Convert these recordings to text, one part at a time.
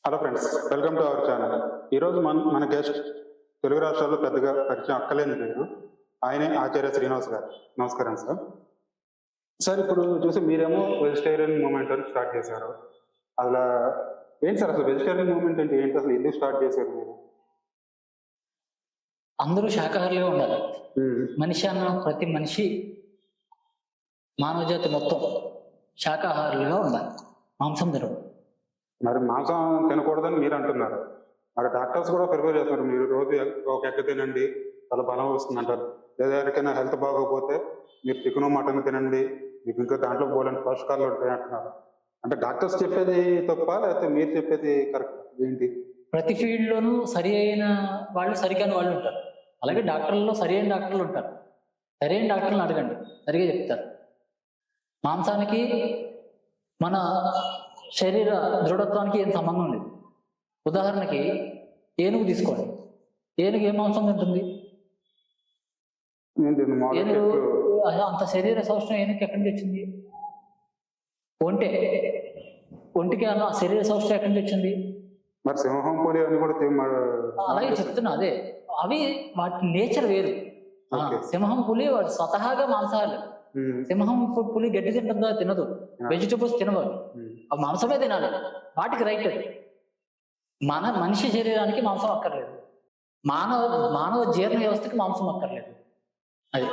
Hello friends, welcome to our channel. ఈరోజు మన guest Telugu రాష్ట్రాల్లో పెద్దగా పరిచయం అక్కలేని పేరు ఆయనే ఆచార్య శ్రీనివాస్ గారు. నమస్కారం సార్. సార్, ఇప్పుడు చూసి మీరేమో వెజిటేరియన్ మూవ్మెంట్ అని స్టార్ట్ చేశారు. అలా ఏంటి సార్, అసలు వెజిటేరియన్ మూవ్మెంట్ అంటే ఏంటి, అసలు ఎందుకు స్టార్ట్ చేశారు మీరు? అందరూ శాకాహారులుగా ఉండాలి. మనిషి అన్న ప్రతి మనిషి, మానవ జాతి మొత్తం శాకాహారులుగా ఉండాలి. మాంసం తినరు. మరి మాంసం తినకూడదని మీరు అంటున్నారు. మరి డాక్టర్స్ కూడా ప్రిఫర్ చేస్తున్నారు, మీరు రోజు ఒక ఎగ్ తినండి, చాలా బలం వస్తుంది అంటారు. లేదా ఎవరికైనా హెల్త్ బాగోకపోతే మీరు చికెన్ మటన్ తినండి, మీకు ఇంకా దాంట్లో బోలని పోషకాలు ఉంటాయి అంటున్నారు. అంటే డాక్టర్స్ చెప్పేది తప్ప లేకపోతే మీరు చెప్పేది కరెక్ట్ ఏంటి? ప్రతి ఫీల్డ్లోనూ సరి అయిన వాళ్ళు, సరికాని వాళ్ళు ఉంటారు. అలాగే డాక్టర్లలో సరి అయిన డాక్టర్లు ఉంటారు. సరైన డాక్టర్లను అడగండి, సరిగా చెప్తారు. మాంసానికి మన శరీర దృఢత్వానికి ఏం సంబంధం లేదు. ఉదాహరణకి ఏనుగు తీసుకోండి. ఏనుగు ఏ మాంసం తింటుంది? ఏనుగు అంత శరీర సౌష్ఠవం ఏనుగుకి ఎక్కడి నుంచి వచ్చింది? ఒంటికి అన్న శరీర సౌష్ఠవం ఎక్కడి నుంచి వచ్చింది? మరి సింహం, పులి అని కూడా అలాగే చెప్తున్నా. అదే, అవి వాటి నేచర్ వేరు. సింహం, పులి వాటి స్వతహాగా మాంసాహారులు. సింహం, పులి గడ్డి తింటుందా? తినదు. వెజిటబుల్స్ తినవాలి, అవి మాంసమే తినాలి. వాటికి రైట్. అది మనిషి శరీరానికి మాంసం అక్కర్లేదు. మానవ జీర్ణ వ్యవస్థకి మాంసం అక్కర్లేదు. అది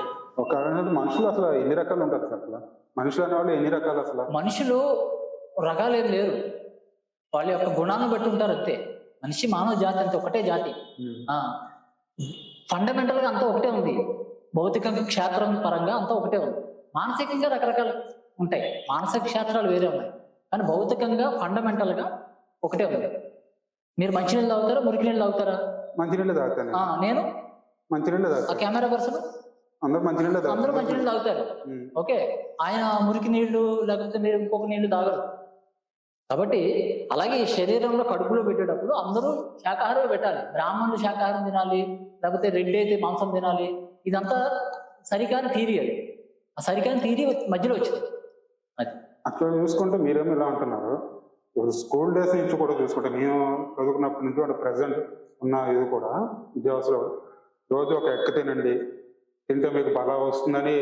ఒక మనుషులు అసలు ఎన్ని రకాలు ఉంటారు సార్? అసలు మనుషులు అనే వాళ్ళు ఎన్ని రకాలు? అసలు మనుషులు రకాలు ఏం లేరు, వాళ్ళ యొక్క గుణాలను బట్టి ఉంటారు అంతే. మనిషి మానవ జాతి అంతే, ఒకటే జాతి. ఫండమెంటల్ గా అంతా ఒకటే ఉంది. భౌతికంగా క్షేత్రం పరంగా అంతా ఒకటే ఉంది. మానసికంగా రకరకాలు ఉంటాయి. మానసిక క్షేత్రాలు వేరే ఉన్నాయి, కానీ భౌతికంగా ఫండమెంటల్ గా ఒకటే ఉంది. మీరు మంచినీళ్ళు తాగుతారా, మురికి నీళ్ళు తాగుతారా? మంచినీళ్ళు తాగుతాను నేను. మంచినీళ్ళు తాగుతాను. కెమెరా పర్సన్ అందరూ మంచినీళ్ళు తాగుతారు. ఓకే, ఆయన మురికి నీళ్లు లేకపోతే మీరు ఇంకొక నీళ్లు తాగరు. కాబట్టి అలాగే ఈ శరీరంలో కడుపులో పెట్టేటప్పుడు అందరూ శాకాహారం పెట్టాలి. బ్రాహ్మణులు శాకాహారం తినాలి, లేకపోతే రెడ్డి అయితే మాంసం తినాలి. ఇదంతా సరికాని థీరీ. అది ఆ సరికాని థీరీ మధ్యలో వచ్చింది. అది అట్లా చూసుకుంటే మీరేమో ఇలా అంటున్నారు. ఇప్పుడు స్కూల్ డేస్ నుంచి కూడా చూసుకుంటే, మేము చదువుకున్నప్పటి నుంచి అంటే ప్రజెంట్ ఉన్న ఇది కూడా విద్యావస్థలో రోజు ఒక ఎక్క తినండి, తింటే మీకు బలం వస్తుందని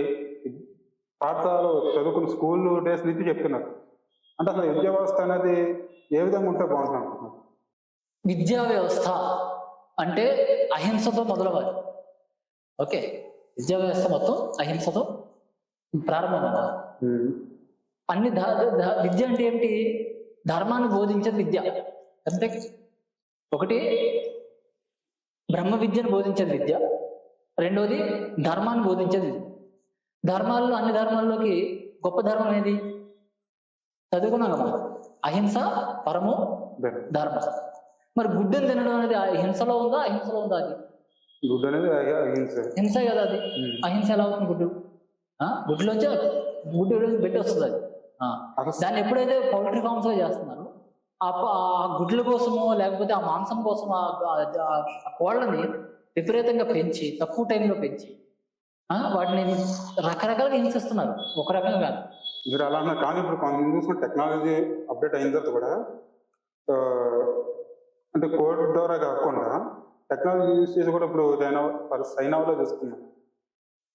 పాఠశాలలో చదువుకున్న స్కూల్ డేస్ నుంచి చెప్తున్నారు. అంటే అసలు విద్యా వ్యవస్థ అనేది ఏ విధంగా ఉంటే బాగుంటుంది అనుకుంటున్నారు? విద్యా వ్యవస్థ అంటే అహింసతో మొదలవ్వాలి. ఓకే, విద్యా వ్యవస్థ మొత్తం అహింసతో ప్రారంభం అవ్వాలి. అన్ని విద్య అంటే ఏమిటి? ధర్మాన్ని బోధించేది విద్య అంతే. ఒకటి బ్రహ్మ విద్యను బోధించేది విద్య, రెండోది ధర్మాన్ని బోధించేది విద్య. ధర్మాల్లో అన్ని ధర్మాల్లోకి గొప్ప ధర్మం ఏది? చదువుకున్నాం కదా, అహింస పరమో ధర్మ. మరి గుడ్డని తినడం అనేది హింసలో ఉందా, అహింసలో ఉందా? అది గుడ్డు అనేది హింసే కదా. అది అహింస ఎలా అవుతుంది? గుడ్డులోంచి పెట్టి వస్తుంది. అది దాన్ని ఎప్పుడైతే పౌల్ట్రీ ఫార్మ్స్ గా చేస్తున్నారో, ఆ గుడ్ల కోసమో లేకపోతే ఆ మాంసం కోసం ఆ కోళ్ళని విపరీతంగా పెంచి, తక్కువ టైంలో పెంచి వాటిని రకరకాలుగా హింసిస్తున్నారు. ఒక రకంగా కాదు. మీరు అలా అన్నారు. కానీ ఇప్పుడు కొంత చూసుకుంటే టెక్నాలజీ అప్డేట్ అయిన తర్వాత కూడా అంటే కోడ్ ద్వారా కాకుండా టెక్నాలజీ యూజ్ చేసి కూడా ఇప్పుడు చైనాలో చూస్తున్నాం.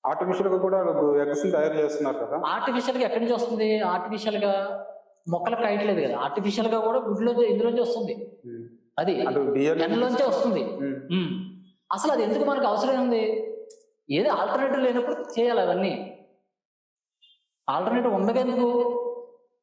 ఆర్టిఫిషియల్ గా కూడా ఎగ్స్ తయారు చేస్తున్నారు కదా. ఆర్టిఫిషియల్ గా ఎక్కడి నుంచి వస్తుంది? ఆర్టిఫిషియల్ గా మొక్కలకు కాయట్లేదు కదా. ఆర్టిఫిషియల్ గా కూడా గుడ్లోంచి ఇందులోంచి వస్తుంది. అది ఎండలోంచే వస్తుంది. అసలు అది ఎందుకు మనకు అవసరం ఉంది? ఏదో ఆల్టర్నేటివ్ లేనప్పుడు చేయాలి. అవన్నీ ఆల్టర్నేటివ్ ఉండగెందుకు?